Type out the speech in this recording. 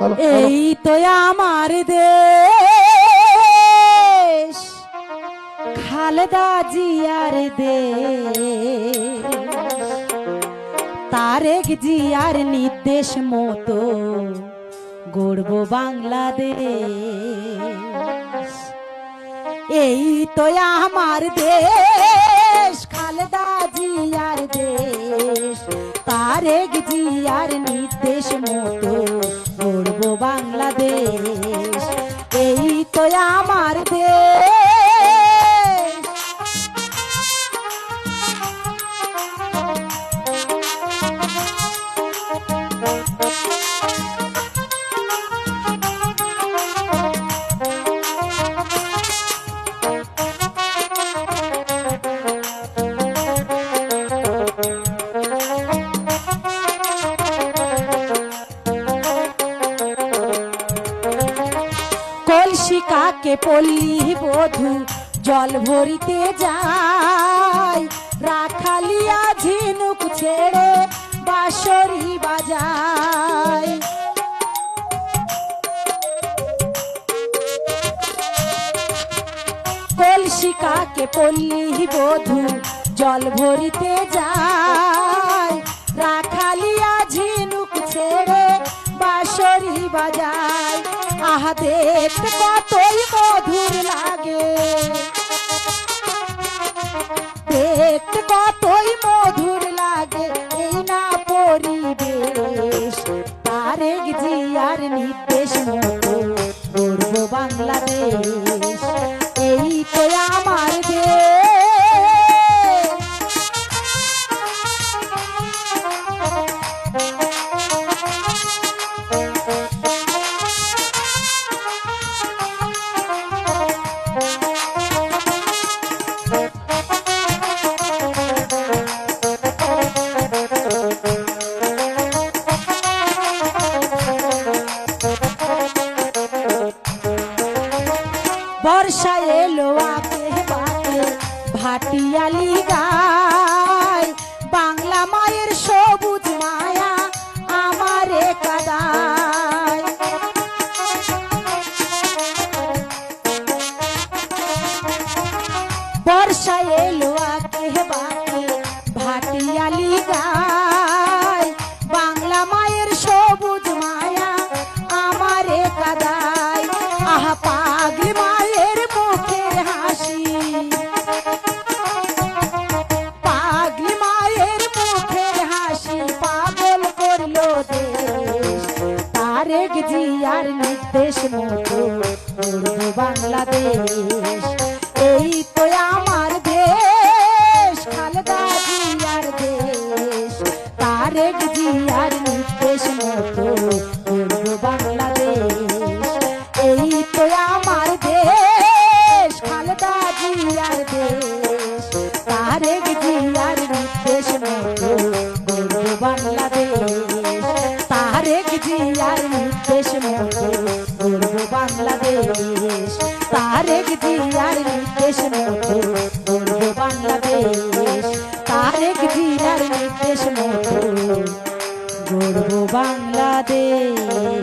এই তো আমার দেশ, খালেদা জিয়ার দেশ, তারেক জিয়ার নির্দেশ মতো গড়ব বাংলাদেশ। এই তো আমার দেশ, খালেদা জিয়ার দেশ, তারেক জিয়ার নির্দেশ মতো গড়ব বাংলাদেশ। এই তো আমার দেশ। কলসিকাকে পল্লী বধূ জল ভরিতে যায়, রাখালিয়া ঝিনুক ছেড়ে বাঁশরি বাজায়। কলসিকাকে পল্লী বধূ জল ভরিতে যায়, রাখালিয়া ঝিনুক ছেড়ে বাঁশরি বাজায়। আহা দেখতে কতই মধুর লাগে, দেখতে কতই মধুর লাগে এই না পরিবেশ। তারেক জিয়ার নির্দেশ মতো গড়ব বাংলাদেশ। এই তো আমার দেশ। বর্ষা এলো আকে বাকে ভাটিয়ালি গায়, বাংলা মায়ের সবুজ মায়া আমারে কাদায়। বর্ষা এলো আকে বাকে ভাটিয়ালি গায়, বাংলা মায়ের সবুজ মায়া আমারে কাদায়। আহা পাগলি মায়ের মুখের হাসি, পাগলি মায়ের মুখের হাসি পাগল করলো দেশ। তারেক জিয়ার নির্দেশ মতো গড়ব বাংলাদেশ। এই তো আমার দেশ, খালেদা জিয়ার দেশ, তারেক জিয়ার নির্দেশ মতো গড়ব বাংলাদেশ। এই তো আমার দেশ, খালেদা জিয়ার দেশ, তারেক জিয়ার নির্দেশ মতো গড়ব বাংলাদেশ। তারেক জিয়ার নির্দেশ মতো গড়ব বাংলাদেশ। তারেক জিয়ার নির্দেশ মতো গড়ব বাংলাদেশ। তারেক জিয়ার নির্দেশ মতো গড়ব বাংলাদেশ।